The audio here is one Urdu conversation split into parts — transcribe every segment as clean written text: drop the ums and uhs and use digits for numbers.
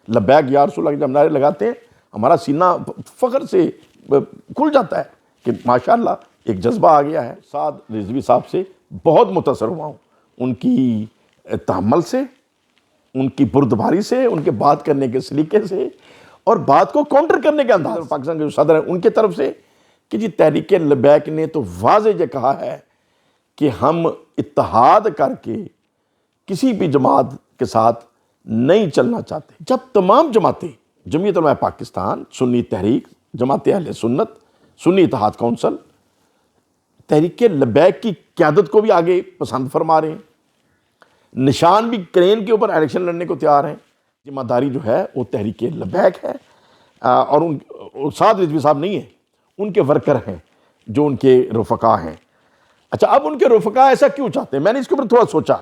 لبیک یا رسول اللہ جب نعرے لگاتے ہیں ہمارا سینہ فخر سے کھل جاتا ہے کہ ماشاءاللہ ایک جذبہ آ گیا ہے۔ سعد رضوی صاحب سے بہت متاثر ہوا ہوں، ان کی تحمل سے، ان کی بردباری سے، ان کے بات کرنے کے سلیقے سے، اور بات کو کاؤنٹر کرنے کے انداز۔ پاکستان کے جو صدر ہیں ان کے طرف سے کہ جی تحریک لبیک نے تو واضح یہ کہا ہے کہ ہم اتحاد کر کے کسی بھی جماعت کے ساتھ نہیں چلنا چاہتے۔ جب تمام جماعتیں، جمعیت علماء پاکستان، سنی تحریک، جماعت اہل سنت، سنی اتحاد کونسل، تحریک لبیک کی قیادت کو بھی آگے پسند فرما رہے ہیں، نشان بھی کرین کے اوپر الیکشن لڑنے کو تیار ہیں۔ ذمہ داری جو ہے وہ تحریک لبیک ہے، اور سعد رضوی صاحب نہیں ہیں، ان کے ورکر ہیں جو ان کے رفقا ہیں۔ اچھا، اب ان کے رفقا ایسا کیوں چاہتے ہیں؟ میں نے اس کے اوپر تھوڑا سوچا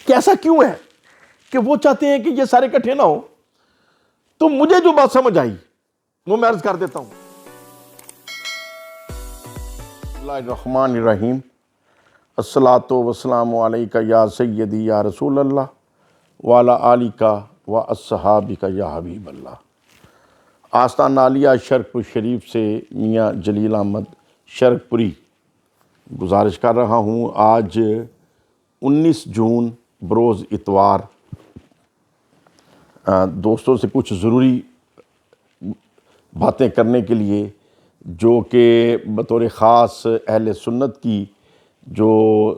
کہ ایسا کیوں ہے کہ وہ چاہتے ہیں کہ یہ سارے اکٹھے نہ ہو۔ تو مجھے جو بات سمجھ آئی وہ میں عرض کر دیتا ہوں۔ بسم اللہ الرحمن الرحیم، الصلاۃ والسلام علیکہ یا سیدی یا رسول اللہ وعلی آلکہ و اصحابکہ یا حبیب اللہ۔ آستانہ عالیہ شرق پور شریف سے میاں جلیل احمد شرق پوری گزارش کر رہا ہوں۔ آج 19 جون بروز اتوار دوستوں سے کچھ ضروری باتیں کرنے کے لیے، جو کہ بطور خاص اہل سنت کی جو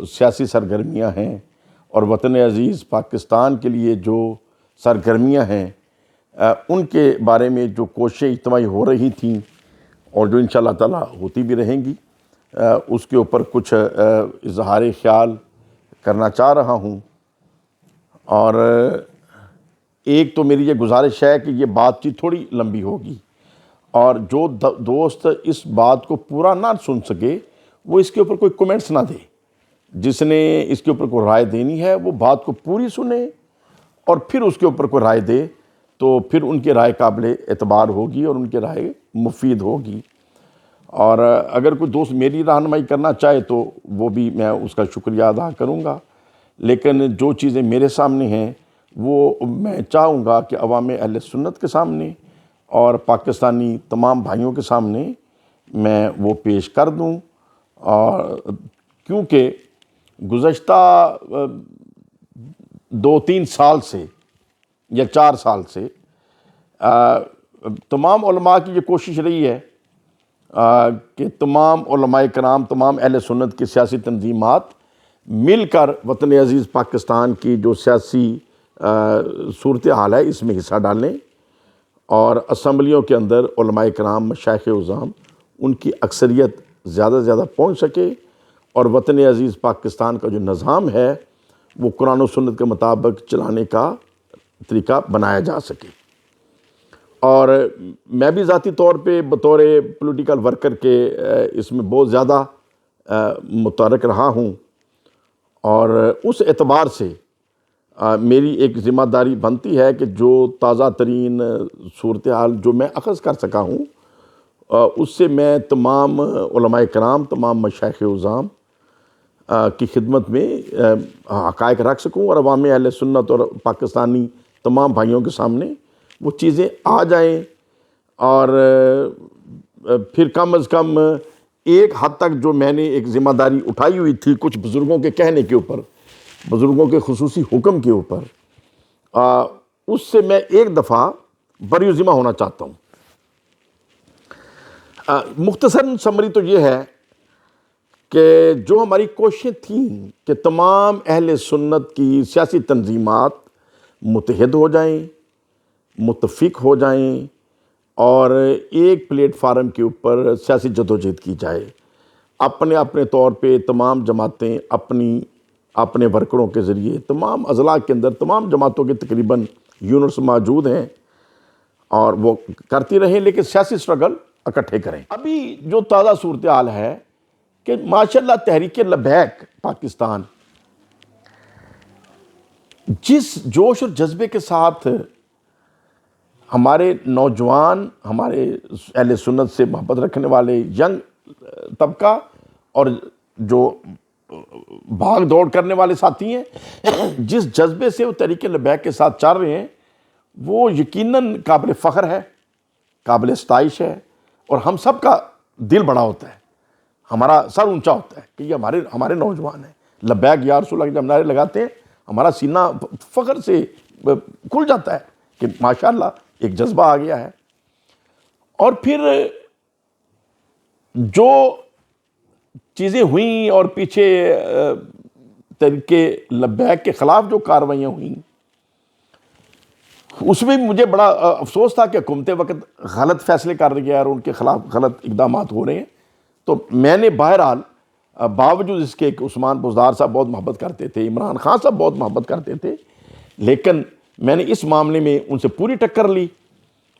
سیاسی سرگرمیاں ہیں اور وطن عزیز پاکستان کے لیے جو سرگرمیاں ہیں، ان کے بارے میں جو کوششیں اجتماعی ہو رہی تھیں اور جو انشاءاللہ تعالیٰ ہوتی بھی رہیں گی، اس کے اوپر کچھ اظہار خیال کرنا چاہ رہا ہوں۔ اور ایک تو میری یہ گزارش ہے کہ یہ بات چیت تھوڑی لمبی ہوگی، اور جو دوست اس بات کو پورا نہ سن سکے وہ اس کے اوپر کوئی کومنٹس نہ دے۔ جس نے اس کے اوپر کوئی رائے دینی ہے وہ بات کو پوری سنے اور پھر اس کے اوپر کوئی رائے دے، تو پھر ان کی رائے قابل اعتبار ہوگی اور ان کی رائے مفید ہوگی۔ اور اگر کوئی دوست میری رہنمائی کرنا چاہے تو وہ بھی میں اس کا شکریہ ادا کروں گا، لیکن جو چیزیں میرے سامنے ہیں وہ میں چاہوں گا کہ عوام اہل سنت کے سامنے اور پاکستانی تمام بھائیوں کے سامنے میں وہ پیش کر دوں۔ اور کیونکہ گزشتہ 2-3 سال سے یا 4 سال سے تمام علماء کی یہ کوشش رہی ہے کہ تمام علماء کرام، تمام اہل سنت کی سیاسی تنظیمات مل کر وطن عزیز پاکستان کی جو سیاسی صورتحال ہے اس میں حصہ ڈالیں، اور اسمبلیوں کے اندر علماء کرام، مشائخ عظام، ان کی اکثریت زیادہ سے زیادہ پہنچ سکے اور وطن عزیز پاکستان کا جو نظام ہے وہ قرآن و سنت کے مطابق چلانے کا طریقہ بنایا جا سکے۔ اور میں بھی ذاتی طور پہ بطور پولیٹیکل ورکر کے اس میں بہت زیادہ متحرک رہا ہوں، اور اس اعتبار سے میری ایک ذمہ داری بنتی ہے کہ جو تازہ ترین صورتحال جو میں اخذ کر سکا ہوں اس سے میں تمام علماء کرام، تمام مشائخ عظام کی خدمت میں حقائق رکھ سکوں، اور عوام اہل سنت اور پاکستانی تمام بھائیوں کے سامنے وہ چیزیں آ جائیں، اور پھر کم از کم ایک حد تک جو میں نے ایک ذمہ داری اٹھائی ہوئی تھی کچھ بزرگوں کے کہنے کے اوپر، بزرگوں کے خصوصی حکم کے اوپر، اس سے میں ایک دفعہ بری ذمہ ہونا چاہتا ہوں۔ مختصر سمری تو یہ ہے کہ جو ہماری کوششیں تھیں کہ تمام اہل سنت کی سیاسی تنظیمات متحد ہو جائیں، متفق ہو جائیں، اور ایک پلیٹ فارم کے اوپر سیاسی جدوجہد کی جائے، اپنے اپنے طور پہ تمام جماعتیں اپنے ورکروں کے ذریعے تمام اضلاع کے اندر تمام جماعتوں کے تقریباً یونٹس موجود ہیں اور وہ کرتی رہیں، لیکن سیاسی سٹرگل اکٹھے کریں۔ ابھی جو تازہ صورتحال ہے کہ ماشاءاللہ تحریک لبیک پاکستان جس جوش اور جذبے کے ساتھ ہمارے نوجوان، ہمارے اہل سنت سے محبت رکھنے والے ینگ طبقہ اور جو بھاگ دوڑ کرنے والے ساتھی ہیں، جس جذبے سے وہ تحریک لبیک کے ساتھ چل رہے ہیں، وہ یقیناً قابل فخر ہے، قابل ستائش ہے، اور ہم سب کا دل بڑا ہوتا ہے، ہمارا سر اونچا ہوتا ہے کہ یہ ہمارے نوجوان ہیں۔ لبیک یا رسول اللہ جب نعرے لگاتے ہیں ہمارا سینہ فخر سے کھل جاتا ہے کہ ماشاءاللہ ایک جذبہ آ گیا ہے۔ اور پھر جو چیزیں ہوئیں اور پیچھے طریقے لبیک کے خلاف جو کاروائیاں ہوئیں، اس میں مجھے بڑا افسوس تھا کہ حکومت وقت غلط فیصلے کر رہی ہے اور ان کے خلاف غلط اقدامات ہو رہے ہیں۔ تو میں نے بہرحال باوجود اس کے کہ عثمان بزدار صاحب بہت محبت کرتے تھے، عمران خان صاحب بہت محبت کرتے تھے، لیکن میں نے اس معاملے میں ان سے پوری ٹکر لی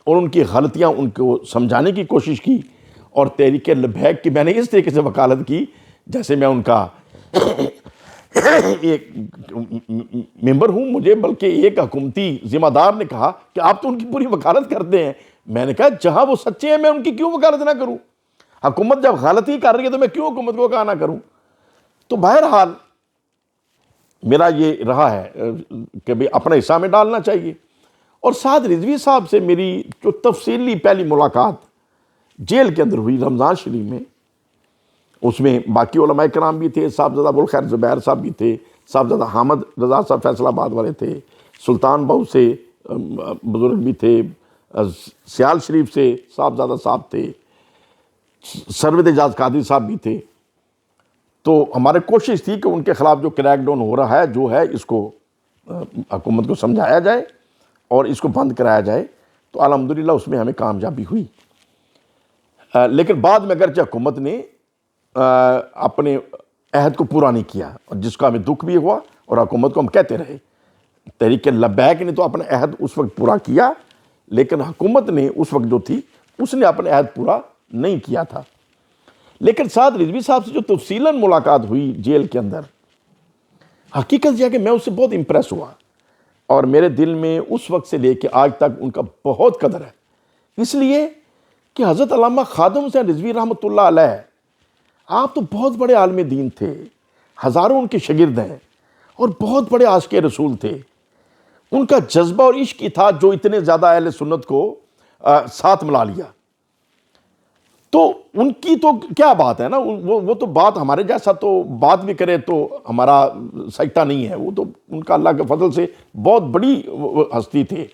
اور ان کی غلطیاں ان کو سمجھانے کی کوشش کی، اور تحریک لبیک کی میں نے اس طریقے سے وکالت کی جیسے میں ان کا ایک ممبر ہوں مجھے، بلکہ ایک حکومتی ذمہ دار نے کہا کہ آپ تو ان کی پوری وکالت کرتے ہیں۔ میں نے کہا جہاں وہ سچے ہیں میں ان کی کیوں وکالت نہ کروں؟ حکومت جب غلطی کر رہی ہے تو میں کیوں حکومت کو کہا نہ کروں؟ تو بہرحال میرا یہ رہا ہے کہ بھی اپنا حصہ میں ڈالنا چاہیے۔ اور سعد رضوی صاحب سے میری جو تفصیلی پہلی ملاقات جیل کے اندر ہوئی رمضان شریف میں، اس میں باقی علماء کرام بھی تھے، صاحبزادہ ابوالخیر زبیر صاحب بھی تھے، صاحبزادہ حامد رضا صاحب فیصل آباد والے تھے، سلطان بہو سے بزرگ بھی تھے، سیال شریف سے صاحبزادہ صاحب تھے، سرود اعجاز قادری صاحب بھی تھے۔ تو ہماری کوشش تھی کہ ان کے خلاف جو کریک ڈاؤن ہو رہا ہے جو ہے اس کو حکومت کو سمجھایا جائے اور اس کو بند کرایا جائے۔ تو الحمدللہ اس میں ہمیں کامیابی ہوئی، لیکن بعد میں اگرچہ حکومت نے اپنے عہد کو پورا نہیں کیا، اور جس کا ہمیں دکھ بھی ہوا، اور حکومت کو ہم کہتے رہے تحریک لبیک نے تو اپنا عہد اس وقت پورا کیا، لیکن حکومت نے اس وقت جو تھی اس نے اپنا عہد پورا نہیں کیا تھا۔ لیکن سعد رضوی صاحب سے جو تفصیلاً ملاقات ہوئی جیل کے اندر، حقیقت یہ ہے کہ میں اس سے بہت امپریس ہوا، اور میرے دل میں اس وقت سے لے کے آج تک ان کا بہت قدر ہے، اس لیے کہ حضرت علامہ خادم حسین رضوی رحمۃ اللہ علیہ آپ تو بہت بڑے عالم دین تھے، ہزاروں ان کے شاگرد ہیں، اور بہت بڑے عاشق رسول تھے۔ ان کا جذبہ اور عشق تھا جو اتنے زیادہ اہل سنت کو ساتھ ملا لیا۔ تو ان کی تو کیا بات ہے نا، وہ تو بات ہمارے جیسا تو بات بھی کرے تو ہمارا سجدہ نہیں ہے، وہ تو ان کا اللہ کے فضل سے بہت بڑی ہستی تھے۔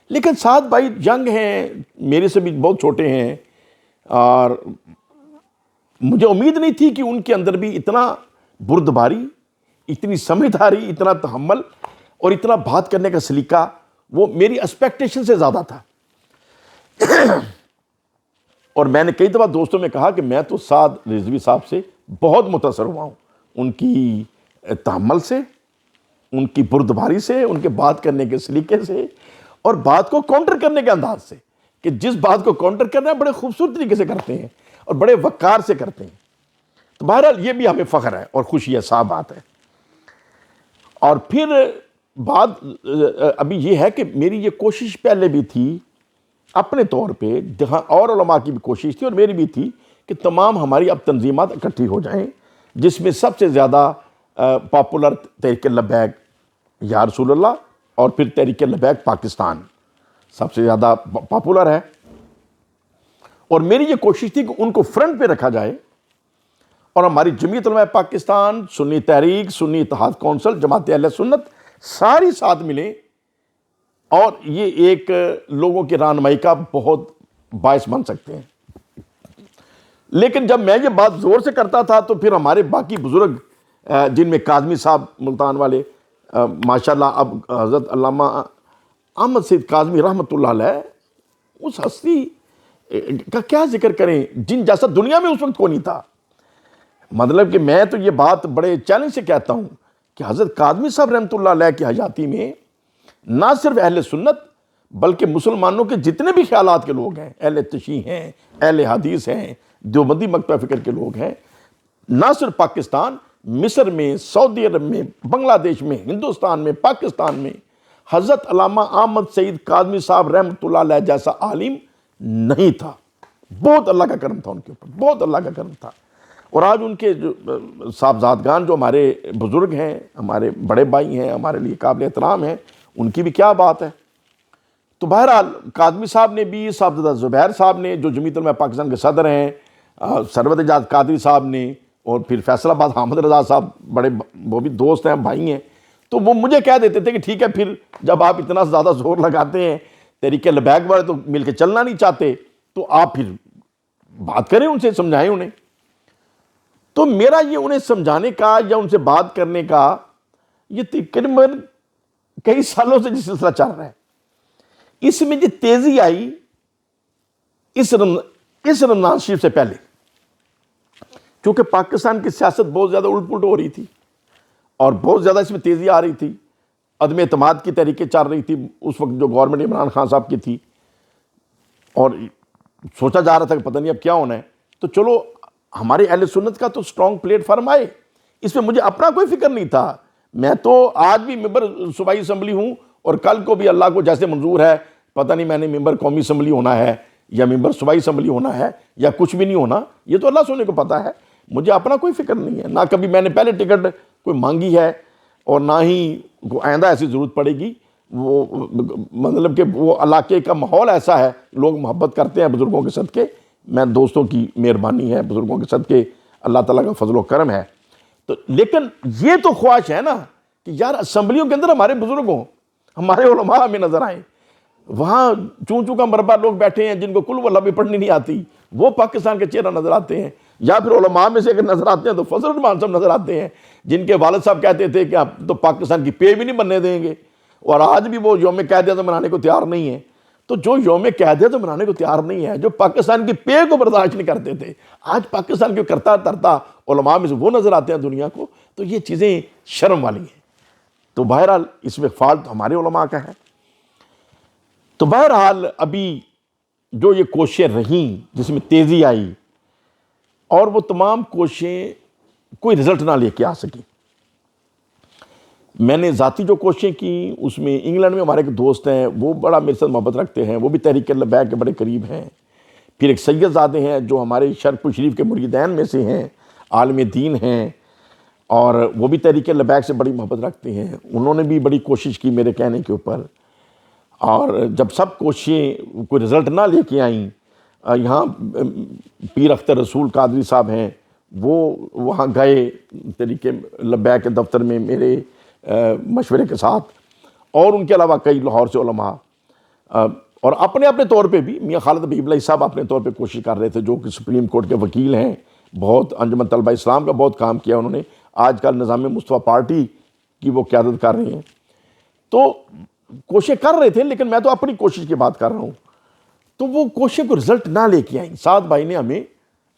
لیکن سعد بھائی ینگ ہیں، میرے سے بھی بہت چھوٹے ہیں، اور مجھے امید نہیں تھی کہ ان کے اندر بھی اتنا بردباری، اتنی سمجھداری، اتنا تحمل اور اتنا بات کرنے کا سلیقہ، وہ میری ایکسپیکٹیشن سے زیادہ تھا۔ اور میں نے کئی دفعہ دوستوں میں کہا کہ میں تو سعد رضوی صاحب سے بہت متاثر ہوا ہوں، ان کی تحمل سے، ان کی بردباری سے، ان کے بات کرنے کے سلیقے سے، اور بات کو کاؤنٹر کرنے کے انداز سے، کہ جس بات کو کاؤنٹر کرنا ہے بڑے خوبصورت طریقے سے کرتے ہیں اور بڑے وقار سے کرتے ہیں۔ تو بہرحال یہ بھی ہمیں فخر ہے اور خوشی ہے، صاحب بات ہے۔ اور پھر بات ابھی یہ ہے کہ میری یہ کوشش پہلے بھی تھی اپنے طور پہ، جہاں اور علماء کی بھی کوشش تھی اور میری بھی تھی، کہ تمام ہماری اب تنظیمات اکٹھی ہو جائیں، جس میں سب سے زیادہ پاپولر تحریک لبیک یا رسول اللہ، اور پھر تحریک لبیک پاکستان سب سے زیادہ پاپولر ہے۔ اور میری یہ کوشش تھی کہ ان کو فرنٹ پہ رکھا جائے، اور ہماری جمعیت علماء پاکستان، سنی تحریک، سنی اتحاد کونسل، جماعت اہل سنت ساری ساتھ ملیں، اور یہ ایک لوگوں کی رہنمائی کا بہت باعث بن سکتے ہیں۔ لیکن جب میں یہ بات زور سے کرتا تھا تو پھر ہمارے باقی بزرگ، جن میں کاظمی صاحب ملتان والے، ماشاءاللہ اب حضرت علامہ احمد سید کاظمی رحمۃ اللہ علیہ، اس ہستی کا کیا ذکر کریں جن جیسا دنیا میں اس وقت کوئی نہیں تھا۔ مطلب کہ میں تو یہ بات بڑے چیلنج سے کہتا ہوں کہ حضرت کاظمی صاحب رحمۃ اللہ علیہ کی حیاتی میں نہ صرف اہل سنت بلکہ مسلمانوں کے جتنے بھی خیالات کے لوگ ہیں، اہل تشیع ہیں، اہل حدیث ہیں، دیوبندی مکتبہ فکر کے لوگ ہیں، نہ صرف پاکستان، مصر میں، سعودی عرب میں، بنگلہ دیش میں، ہندوستان میں، پاکستان میں حضرت علامہ احمد سید کاظمی صاحب رحمۃ اللہ علیہ جیسا عالم نہیں تھا۔ بہت اللہ کا کرم تھا ان کے اوپر، بہت اللہ کا کرم تھا۔ اور آج ان کے جو صاحبزادگان جو ہمارے بزرگ ہیں، ہمارے بڑے بھائی ہیں، ہمارے لیے قابل احترام ہیں، ان کی بھی کیا بات ہے۔ تو بہرحال کاظمی صاحب نے بھی، صاحبزادہ زبیر صاحب نے جو جمعیت علماء پاکستان کے صدر ہیں، سرور اعجاز قادری صاحب نے، اور پھر فیصل آباد حامد رضا صاحب بڑے، وہ بھی دوست ہیں، بھائی ہیں، تو وہ مجھے کہہ دیتے تھے کہ ٹھیک ہے، پھر جب آپ اتنا زیادہ زور لگاتے ہیں، تحریک لبیک والے تو مل کے چلنا نہیں چاہتے، تو آپ پھر بات کریں ان سے، سمجھائیں انہیں۔ تو میرا یہ انہیں سمجھانے کا یا ان سے بات کرنے کا یہ تقریباً کئی سالوں سے جو سلسلہ چل رہا ہے، اس میں جو تیزی آئی اس رمضان شریف سے پہلے، چونکہ پاکستان کی سیاست بہت زیادہ الٹ پلٹ ہو رہی تھی اور بہت زیادہ اس میں تیزی آ رہی تھی، عدم اعتماد کی تحریکیں چل رہی تھی اس وقت جو گورنمنٹ عمران خان صاحب کی تھی، اور سوچا جا رہا تھا کہ پتہ نہیں اب کیا ہونا ہے، تو چلو ہمارے اہل سنت کا تو سٹرونگ پلیٹ فارم آئے، اس میں مجھے اپنا کوئی فکر نہیں تھا۔ میں تو آج بھی ممبر صوبائی اسمبلی ہوں، اور کل کو بھی اللہ کو جیسے منظور ہے، پتہ نہیں میں نے ممبر قومی اسمبلی ہونا ہے یا ممبر صوبائی اسمبلی ہونا ہے یا کچھ بھی نہیں ہونا، یہ تو اللہ سونے کو پتہ ہے، مجھے اپنا کوئی فکر نہیں ہے، نہ کبھی میں نے پہلے ٹکٹ کوئی مانگی ہے اور نہ ہی آئندہ ایسی ضرورت پڑے گی۔ وہ مطلب کہ وہ علاقے کا ماحول ایسا ہے، لوگ محبت کرتے ہیں بزرگوں کے صدقے، میں دوستوں کی مہربانی ہے، بزرگوں کے صدقے اللہ تعالیٰ کا فضل و کرم ہے۔ تو لیکن یہ تو خواہش ہے نا کہ یار اسمبلیوں کے اندر ہمارے بزرگ ہوں، ہمارے علماء ہمیں نظر آئیں، وہاں چون چون کا مربع لوگ بیٹھے ہیں جن کو کل واللہ بھی پڑھنی نہیں آتی، وہ پاکستان کے چہرہ نظر آتے ہیں، یا پھر علماء میں سے اگر نظر آتے ہیں تو فضل الرحمان صاحب نظر آتے ہیں، جن کے والد صاحب کہتے تھے کہ آپ تو پاکستان کی پے بھی نہیں بننے دیں گے، اور آج بھی وہ یوم قید اعظم منانے کو تیار نہیں ہے۔ تو جو یوم قید اعظم منانے کو تیار نہیں ہے، جو پاکستان کی پے کو برداشت نہیں کرتے تھے، آج پاکستان کو کرتا ترتا علماء میں سے وہ نظر آتے ہیں دنیا کو، تو یہ چیزیں شرم والی ہیں۔ تو بہرحال اس میں فالٹ ہمارے علماء کا ہے۔ تو بہرحال ابھی جو یہ کوششیں رہیں جس میں تیزی آئی، اور وہ تمام کوششیں کوئی رزلٹ نہ لے کے آ سکی، میں نے ذاتی جو کوششیں کی اس میں انگلینڈ میں ہمارے ایک دوست ہیں، وہ بڑا میرے ساتھ محبت رکھتے ہیں، وہ بھی تحریک لبیک کے بڑے قریب ہیں۔ پھر ایک سید زادے ہیں جو ہمارے شرف شریف کے مریدین میں سے ہیں، عالم دین ہیں، اور وہ بھی تحریک لبیک سے بڑی محبت رکھتے ہیں، انہوں نے بھی بڑی کوشش کی میرے کہنے کے اوپر، اور جب سب کوششیں کوئی رزلٹ نہ لے کے آئیں، یہاں پیر اختر رسول قادری صاحب ہیں، وہ وہاں گئے تحریک لبیک کے دفتر میں میرے مشورے کے ساتھ، اور ان کے علاوہ کئی لاہور سے علماء، اور اپنے اپنے طور پہ بھی میاں خالد حبیب اللہ صاحب اپنے طور پہ کوشش کر رہے تھے، جو کہ سپریم کورٹ کے وکیل ہیں، بہت انجمن طلبہ اسلام کا بہت کام کیا انہوں نے، آج کل نظام مصطفیٰ پارٹی کی وہ قیادت کر رہے ہیں۔ تو کوشش کر رہے تھے، لیکن میں تو اپنی کوشش کی بات کر رہا ہوں، تو وہ کوشش کو رزلٹ نہ لے کے آئیں۔ سعد بھائی نے ہمیں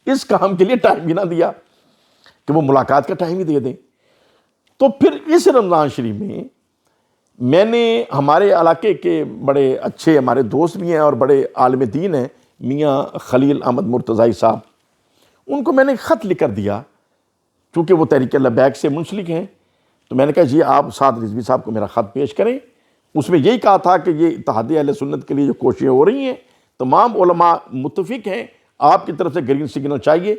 اس کام کے لیے ٹائم بھی نہ دیا کہ وہ ملاقات کا ٹائم ہی دے دیں۔ تو پھر اس رمضان شریف میں نے ہمارے علاقے کے بڑے اچھے ہمارے دوست بھی ہیں اور بڑے عالم دین ہیں، میاں خلیل احمد مرتضائی صاحب، ان کو میں نے خط لکھ کر دیا، چونکہ وہ تحریک لبیک سے منسلک ہیں، تو میں نے کہا جی آپ سعد رضوی صاحب کو میرا خط پیش کریں۔ اس میں یہی کہا تھا کہ یہ اتحاد اہل سنت کے لیے جو کوششیں ہو رہی ہیں، تمام علماء متفق ہیں، آپ کی طرف سے گرین سگنل چاہیے،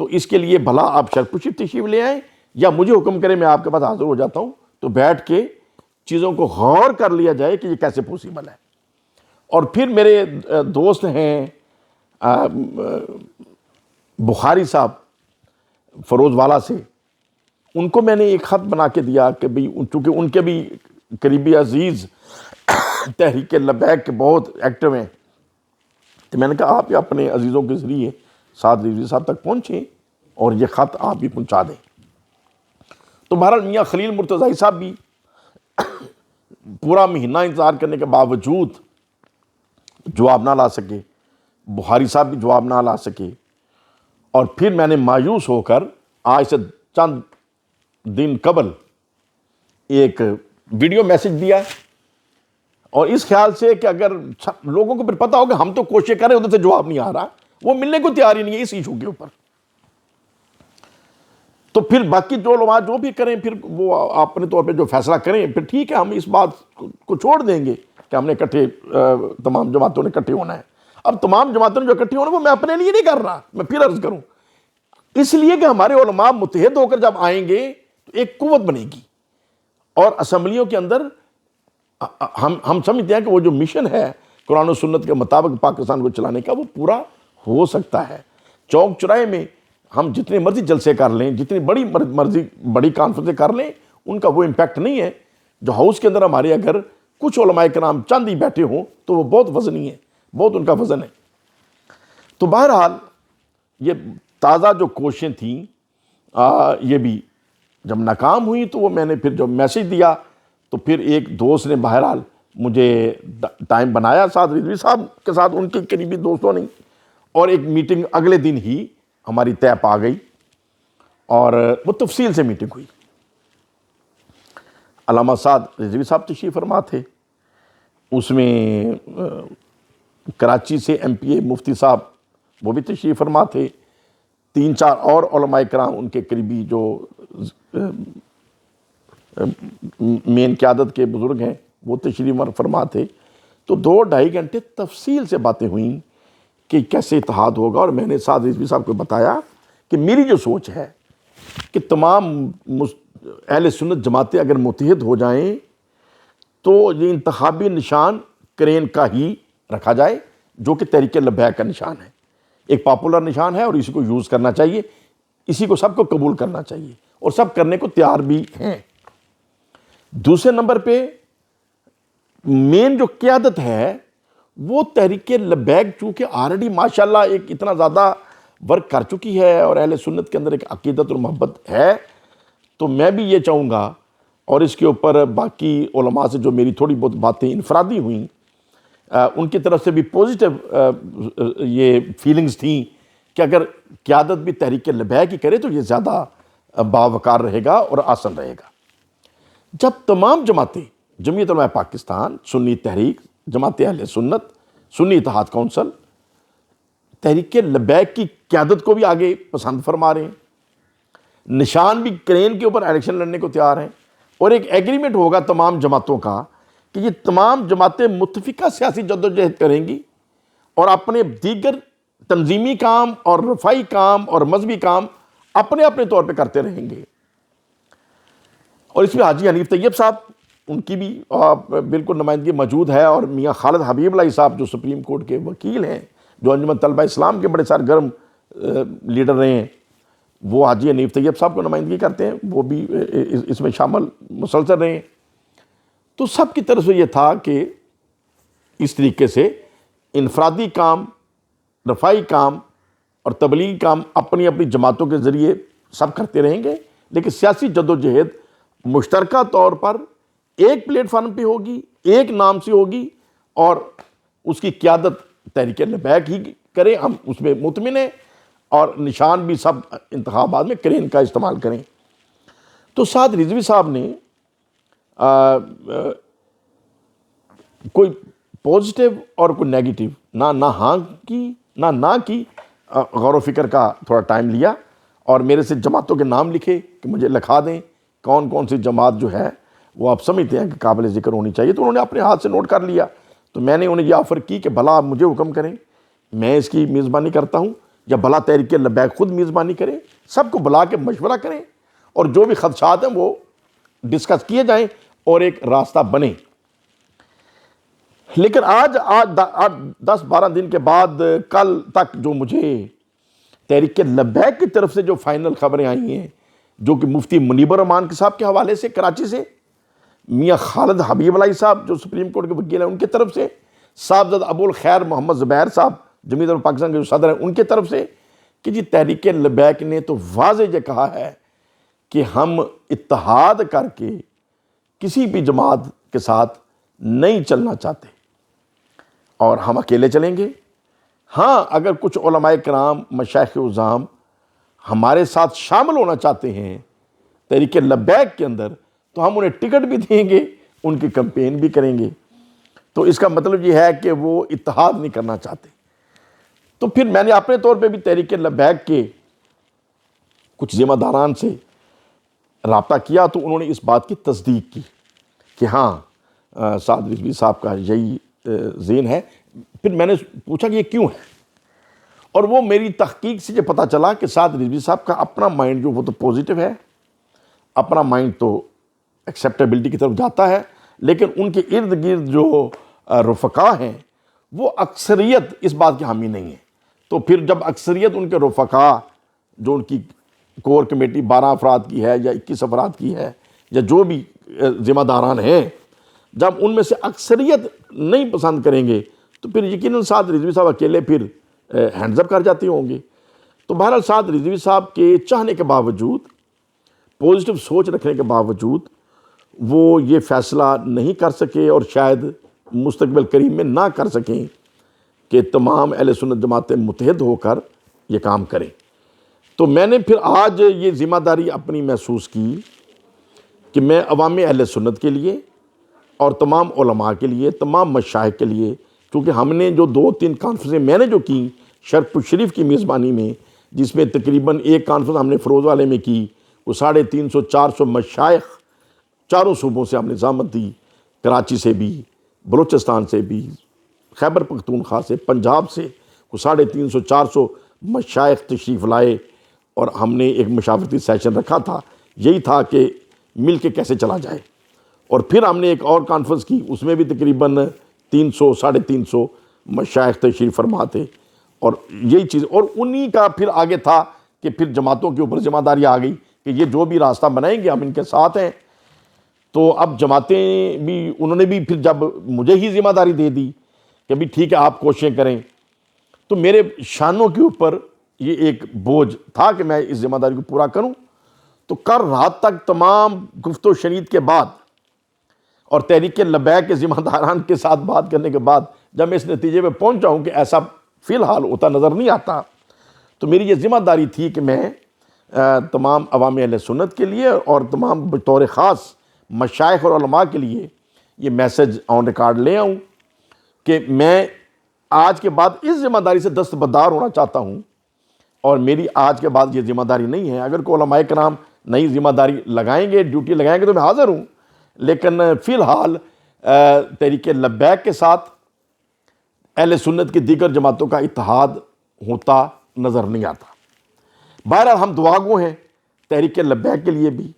تو اس کے لیے بھلا آپ شرف تشریف لے آئیں یا مجھے حکم کریں، میں آپ کے پاس حاضر ہو جاتا ہوں، تو بیٹھ کے چیزوں کو غور کر لیا جائے کہ یہ کیسے پوسیبل ہے۔ اور پھر میرے دوست ہیں بخاری صاحب فروز والا سے، ان کو میں نے ایک خط بنا کے دیا کہ بھئی چونکہ ان کے بھی قریبی عزیز تحریک لبیک کے بہت ایکٹیو ہیں، تو میں نے کہا آپ اپنے عزیزوں کے ذریعے سعد رضوی صاحب تک پہنچیں اور یہ خط آپ بھی پہنچا دیں۔ تو بہرحال میاں خلیل مرتضائی صاحب بھی پورا مہینہ انتظار کرنے کے باوجود جواب نہ لا سکے، بخاری صاحب بھی جواب نہ لا سکے، اور پھر میں نے مایوس ہو کر آج سے چند دن قبل ایک ویڈیو میسج دیا، اور اس خیال سے کہ اگر لوگوں کو پھر پتہ ہو کہ ہم تو کوشش کر رہے ہیں، ادھر سے جواب نہیں آ رہا، وہ ملنے کو تیار ہی نہیں ہے اس ایشو کے اوپر، تو پھر باقی جو علماء جو بھی کریں پھر وہ اپنے طور پہ جو فیصلہ کریں، پھر ٹھیک ہے، ہم اس بات کو چھوڑ دیں گے کہ ہم نے اکٹھے تمام جماعتوں نے اکٹھے ہونا ہے۔ اب تمام جماعتوں نے جو اکٹھے ہونا ہے وہ میں اپنے لیے نہیں کر رہا، میں پھر عرض کروں، اس لیے کہ ہمارے علماء متحد ہو کر جب آئیں گے تو ایک قوت بنے گی، اور اسمبلیوں کے اندر ہم سمجھتے ہیں کہ وہ جو مشن ہے قرآن و سنت کے مطابق پاکستان کو چلانے کا، وہ پورا ہو سکتا ہے۔ چوک چوراہے میں ہم جتنے مرضی جلسے کر لیں، جتنی بڑی کانفرنسیں کر لیں، ان کا وہ امپیکٹ نہیں ہے جو ہاؤس کے اندر ہمارے اگر کچھ علماء کرام چند ہی بیٹھے ہوں تو وہ بہت وزنی ہے، بہت ان کا وزن ہے۔ تو بہرحال یہ تازہ جو کوششیں تھیں یہ بھی جب ناکام ہوئی تو وہ میں نے پھر جب میسیج دیا تو پھر ایک دوست نے بہرحال مجھے ٹائم بنایا سعد رضوی صاحب کے ساتھ، ان کے قریبی دوستوں نے، اور ایک میٹنگ اگلے دن ہی ہماری طے پا گئی اور وہ تفصیل سے میٹنگ ہوئی۔ علامہ سعد رضوی صاحب تشریف فرما تھے، اس میں کراچی سے ایم پی اے مفتی صاحب وہ بھی تشریف فرما تھے، 3-4 اور علماء کرام ان کے قریبی جو مین قیادت کے بزرگ ہیں وہ تشریف فرما تھے۔ تو 2-2.5 گھنٹے تفصیل سے باتیں ہوئیں کہ کیسے اتحاد ہوگا، اور میں نے سعد رضوی صاحب کو بتایا کہ میری جو سوچ ہے کہ تمام اہل سنت جماعتیں اگر متحد ہو جائیں تو یہ انتخابی نشان کرین کا ہی رکھا جائے، جو کہ تحریک لبیک کا نشان ہے، ایک پاپولر نشان ہے، اور اسی کو یوز کرنا چاہیے، اسی کو سب کو قبول کرنا چاہیے، اور سب کرنے کو تیار بھی ہیں۔ دوسرے نمبر پہ مین جو قیادت ہے وہ تحریک لبیک چونکہ آلریڈی ماشاءاللہ ایک اتنا زیادہ ورک کر چکی ہے اور اہل سنت کے اندر ایک عقیدت اور محبت ہے، تو میں بھی یہ چاہوں گا، اور اس کے اوپر باقی علماء سے جو میری تھوڑی بہت باتیں انفرادی ہوئیں ان کی طرف سے بھی پوزیٹیو یہ فیلنگز تھیں کہ اگر قیادت بھی تحریک لبیک ہی کرے تو یہ زیادہ باوقار رہے گا اور آسان رہے گا۔ جب تمام جماعتیں، جمعیت علماء پاکستان، سنی تحریک، جماعت اہل سنت، سنی اتحاد کونسل، تحریک لبیک کی قیادت کو بھی آگے پسند فرما رہے ہیں، نشان بھی کرین کے اوپر الیکشن لڑنے کو تیار ہیں، اور ایک ایگریمنٹ ہوگا تمام جماعتوں کا کہ یہ تمام جماعتیں متفقہ سیاسی جدوجہد کریں گی اور اپنے دیگر تنظیمی کام اور رفائی کام اور مذہبی کام اپنے اپنے طور پہ کرتے رہیں گے۔ اور اس میں حاجی حنیف طیب صاحب ان کی بھی بالکل نمائندگی موجود ہے، اور میاں خالد حبیب اللہ صاحب جو سپریم کورٹ کے وکیل ہیں، جو انجمن طلبہ اسلام کے بڑے سرگرم لیڈر رہے ہیں، وہ حاجی حنیف طیب صاحب کو نمائندگی کرتے ہیں، وہ بھی اس میں شامل مسلسل رہے ہیں۔ تو سب کی طرف سے یہ تھا کہ اس طریقے سے انفرادی کام، رفائی کام اور تبلیغی کام اپنی اپنی جماعتوں کے ذریعے سب کرتے رہیں گے، لیکن سیاسی جدوجہد مشترکہ طور پر ایک پلیٹ فارم پہ ہوگی، ایک نام سے ہوگی، اور اس کی قیادت تحریک لبیک ہی کریں، ہم اس میں مطمئن ہیں، اور نشان بھی سب انتخابات میں کرین کا استعمال کریں۔ تو سعد رضوی صاحب نے کوئی پوزیٹیو اور کوئی نیگیٹو نہ ہاں کی نہ کی، غور و فکر کا تھوڑا ٹائم لیا، اور میرے سے جماعتوں کے نام لکھے کہ مجھے لکھا دیں کون کون سی جماعت جو ہے وہ آپ سمجھتے ہیں کہ قابل ذکر ہونی چاہیے۔ تو انہوں نے اپنے ہاتھ سے نوٹ کر لیا، تو میں نے انہیں یہ آفر کی کہ بھلا آپ مجھے حکم کریں، میں اس کی میزبانی کرتا ہوں، یا بھلا تحریک لبیک خود میزبانی کریں، سب کو بلا کے مشورہ کریں، اور جو بھی خدشات ہیں وہ ڈسکس کیے جائیں اور ایک راستہ بنے۔ لیکن آج 10-12 دن کے بعد کل تک جو مجھے تحریک لبیک کی طرف سے جو فائنل خبریں آئی ہیں، جو کہ مفتی منیب الرحمان کے صاحب کے حوالے سے کراچی سے، میاں خالد حبیب اللہ صاحب جو سپریم کورٹ کے وکیل ہیں ان کی طرف سے، صاحبزادہ ابو الخیر محمد زبیر صاحب جمعیت علماء پاکستان کے جو صدر ہیں ان کی طرف سے، کہ جی تحریک لبیک نے تو واضح یہ کہا ہے کہ ہم اتحاد کر کے کسی بھی جماعت کے ساتھ نہیں چلنا چاہتے، اور ہم اکیلے چلیں گے۔ ہاں، اگر کچھ علماء کرام، مشائخ عظام ہمارے ساتھ شامل ہونا چاہتے ہیں تحریک لبیک کے اندر، تو ہم انہیں ٹکٹ بھی دیں گے، ان کی کمپین بھی کریں گے۔ تو اس کا مطلب یہ ہے کہ وہ اتحاد نہیں کرنا چاہتے۔ تو پھر میں نے اپنے طور پہ بھی تحریک لبیک کے کچھ ذمہ داران سے رابطہ کیا، تو انہوں نے اس بات کی تصدیق کی کہ ہاں سعد رضوی صاحب کا یہی ذہن ہے۔ پھر میں نے پوچھا کہ یہ کیوں ہے، اور وہ میری تحقیق سے یہ پتہ چلا کہ سعد رضوی صاحب کا اپنا مائنڈ جو وہ تو پوزیٹیو ہے، اپنا مائنڈ تو ایکسیپٹیبلٹی کی طرف جاتا ہے، لیکن ان کے ارد گرد جو رفقا ہیں وہ اکثریت اس بات کے حامی نہیں ہے. تو پھر جب اکثریت ان کے رفقا جو ان کی کور کمیٹی 12 افراد کی ہے یا 21 افراد کی ہے یا جو بھی ذمہ داران ہیں، جب ان میں سے اکثریت نہیں پسند کریں گے تو پھر یقیناً سعد رضوی صاحب اکیلے پھر ہینڈز اپ کر جاتے ہوں گے. تو بہرحال سعد رضوی صاحب کے چاہنے کے باوجود، پازیٹیو سوچ رکھنے کے باوجود وہ یہ فیصلہ نہیں کر سکے اور شاید مستقبل قریب میں نہ کر سکیں کہ تمام اہل سنت جماعتیں متحد ہو کر یہ کام کریں. تو میں نے پھر آج یہ ذمہ داری اپنی محسوس کی کہ میں عوام اہل سنت کے لیے اور تمام علماء کے لیے، تمام مشائخ کے لیے، کیونکہ ہم نے جو 2-3 کانفرنسیں میں نے جو کی شرق شریف کی میزبانی میں، جس میں تقریباً ایک کانفرنس ہم نے فروز والے میں کی، وہ 350-400 مشائخ چاروں صوبوں سے ہم نے زحمت دی، کراچی سے بھی، بلوچستان سے بھی، خیبر پختونخوا سے، پنجاب سے، وہ 350-400 مشائخ تشریف لائے اور ہم نے ایک مشاورتی سیشن رکھا تھا. یہی تھا کہ مل کے کیسے چلا جائے. اور پھر ہم نے ایک اور کانفرنس کی، اس میں بھی تقریباً 300-350 مشائخ تشریف فرما تھے. اور یہی چیز، اور انہی کا پھر آگے تھا کہ پھر جماعتوں کے اوپر ذمہ داری آ گئی کہ یہ جو بھی راستہ بنائیں گے ہم ان کے ساتھ ہیں. تو اب جماعتیں بھی، انہوں نے بھی پھر جب مجھے ہی ذمہ داری دے دی کہ بھی ٹھیک ہے آپ کوششیں کریں، تو میرے شانوں کے اوپر یہ ایک بوجھ تھا کہ میں اس ذمہ داری کو پورا کروں. تو کل رات تک تمام گفت و شنید کے بعد اور تحریک لبیک کے ذمہ داران کے ساتھ بات کرنے کے بعد جب میں اس نتیجے پہ پہنچا ہوں کہ ایسا فی الحال ہوتا نظر نہیں آتا، تو میری یہ ذمہ داری تھی کہ میں تمام عوام اہل سنت کے لیے اور تمام بطور خاص مشائخ اور علماء کے لیے یہ میسج آن ریکارڈ لے آؤں کہ میں آج کے بعد اس ذمہ داری سے دستبردار ہونا چاہتا ہوں. اور میری آج کے بعد یہ ذمہ داری نہیں ہے. اگر کوئی علماء کرام نئی ذمہ داری لگائیں گے، ڈیوٹی لگائیں گے تو میں حاضر ہوں، لیکن فی الحال تحریک لبیک کے ساتھ اہل سنت کی دیگر جماعتوں کا اتحاد ہوتا نظر نہیں آتا. بہرحال ہم دعا گو ہیں تحریک لبیک کے لیے بھی،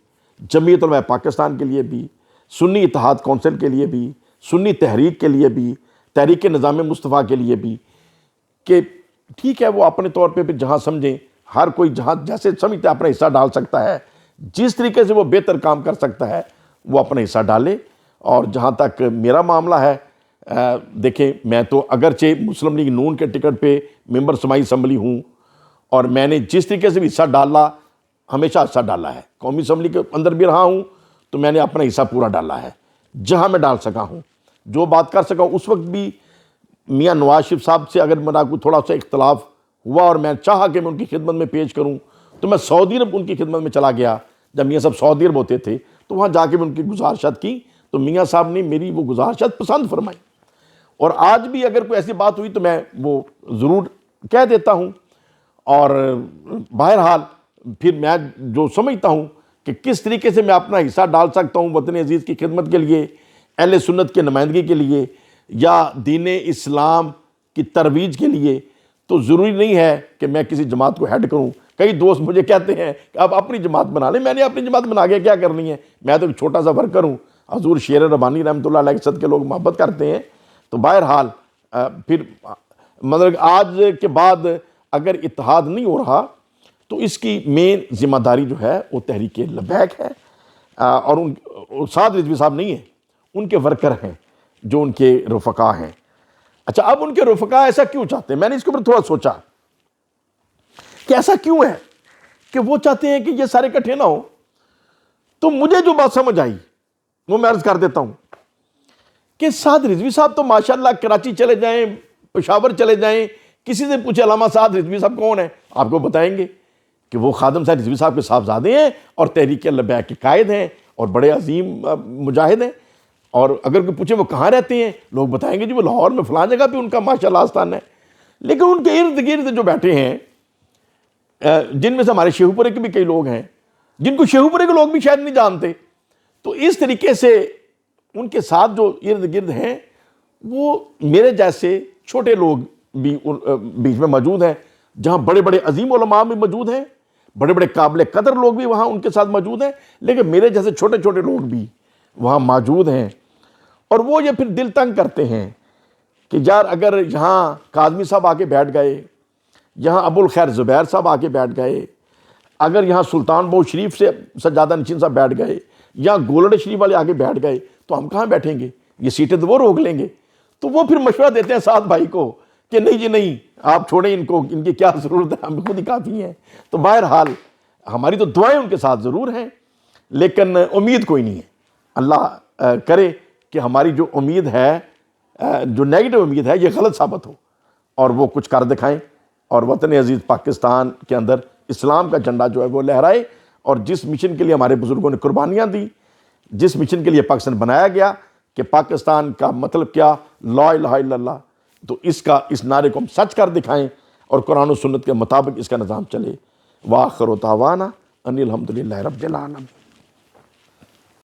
جمعیت علماء پاکستان کے لیے بھی، سنی اتحاد کونسل کے لیے بھی، سنی تحریک کے لیے بھی، تحریک نظام مصطفیٰ کے لیے بھی، کہ ٹھیک ہے وہ اپنے طور پہ جہاں سمجھیں، ہر کوئی جہاں جیسے سمجھتا ہے اپنا حصہ ڈال سکتا ہے، جس طریقے سے وہ بہتر کام کر سکتا ہے وہ اپنا حصہ ڈالے. اور جہاں تک میرا معاملہ ہے، دیکھیں میں تو اگرچہ مسلم لیگ نون کے ٹکٹ پہ ممبر سماعی اسمبلی ہوں، اور میں نے جس طریقے سے بھی حصہ ڈالا ہمیشہ حصہ ڈالا ہے، قومی اسمبلی کے اندر بھی رہا ہوں تو میں نے اپنا حصہ پورا ڈالا ہے جہاں میں ڈال سکا ہوں، جو بات کر سکا ہوں. اس وقت بھی میاں نواز شریف صاحب سے اگر میرا کوئی تھوڑا سا اختلاف ہوا اور میں چاہا کہ میں ان کی خدمت میں پیش کروں تو میں سعودی عرب ان کی خدمت میں چلا گیا. جب میاں صاحب سعودی عرب ہوتے تھے تو وہاں جا کے میں ان کی گزارشات کی تو میاں صاحب نے میری وہ گزارشات پسند فرمائی. اور آج بھی اگر کوئی ایسی بات ہوئی تو میں وہ ضرور کہہ دیتا ہوں. اور بہرحال پھر میں جو سمجھتا ہوں کہ کس طریقے سے میں اپنا حصہ ڈال سکتا ہوں وطن عزیز کی خدمت کے لیے، اہل سنت کے نمائندگی کے لیے یا دین اسلام کی ترویج کے لیے، تو ضروری نہیں ہے کہ میں کسی جماعت کو ہیڈ کروں. کئی دوست مجھے کہتے ہیں کہ آپ اپنی جماعت بنا لیں. میں نے اپنی جماعت بنا کے کیا کرنی ہے، میں تو ایک چھوٹا سا ورکر ہوں. حضور شیر ربانی رحمۃ اللہ علیہ صد کے لوگ محبت کرتے ہیں. تو بہرحال پھر مطلب آج کے بعد اگر اتحاد نہیں ہو رہا تو اس کی مین ذمہ داری جو ہے وہ تحریک لبیک ہے، اور ان سعد رضوی صاحب نہیں ہیں، ان کے ورکر ہیں جو ان کے رفقا ہیں. اچھا اب ان کے رفقا ایسا کیوں چاہتے ہیں؟ میں نے اس کے اوپر تھوڑا سوچا کہ ایسا کیوں ہے کہ وہ چاہتے ہیں کہ یہ سارے اکٹھے نہ ہو. تو مجھے جو بات سمجھ آئی وہ میں عرض کر دیتا ہوں کہ سعد رضوی صاحب تو ماشاءاللہ کراچی چلے جائیں، پشاور چلے جائیں، کسی سے پوچھے علامہ سعد رضوی صاحب کون ہیں، آپ کو بتائیں گے کہ وہ خادم سعد رضوی صاحب کے صاحبزادے ہیں اور تحریک لبیک کے قائد ہیں اور بڑے عظیم مجاہد ہیں. اور اگر کوئی پوچھے وہ کہاں رہتے ہیں، لوگ بتائیں گے جی وہ لاہور میں فلاں جگہ پہ ان کا ماشاءاللہ آستان ہے. لیکن ان کے ارد گرد جو بیٹھے ہیں، جن میں سے ہمارے شیخو پورے کے بھی کئی لوگ ہیں جن کو شیخو پورے کے لوگ بھی شاید نہیں جانتے، تو اس طریقے سے ان کے ساتھ جو ارد گرد ہیں وہ میرے جیسے چھوٹے لوگ بھی بیچ میں موجود ہیں، جہاں بڑے بڑے عظیم علماء بھی موجود ہیں، بڑے بڑے قابل قدر لوگ بھی وہاں ان کے ساتھ موجود ہیں، لیکن میرے جیسے چھوٹے چھوٹے لوگ بھی وہاں موجود ہیں. اور وہ یہ پھر دل تنگ کرتے ہیں کہ یار اگر یہاں کاظمی صاحب آ کے بیٹھ گئے، یہاں ابو الخیر زبیر صاحب آ کے بیٹھ گئے، اگر یہاں سلطان بہو شریف سے سجادہ نشین صاحب بیٹھ گئے، یا گولڑ شریف والے آگے بیٹھ گئے، تو ہم کہاں بیٹھیں گے؟ یہ سیٹیں تو وہ روک لیں گے۔ تو وہ پھر مشورہ دیتے ہیں سعد بھائی کو کہ نہیں جی نہیں، آپ چھوڑیں ان کو، ان کی کیا ضرورت ہے، ہم خود ہی کافی ہیں۔ تو بہرحال ہماری تو دعائیں ان کے ساتھ ضرور ہیں، لیکن امید کوئی نہیں ہے۔ اللہ کرے کہ ہماری جو امید ہے، جو نیگیٹو امید ہے، یہ غلط ثابت ہو اور وہ کچھ کر دکھائیں، اور وطن عزیز پاکستان کے اندر اسلام کا جھنڈا جو ہے وہ لہرائے، اور جس مشن کے لیے ہمارے بزرگوں نے قربانیاں دی، جس مشن کے لیے پاکستان بنایا گیا کہ پاکستان کا مطلب کیا، لا الہ الا اللہ، تو اس نعرے کو ہم سچ کر دکھائیں اور قرآن و سنت کے مطابق اس کا نظام چلے۔ وآخر دعوانا ان الحمدللہ رب العالمین۔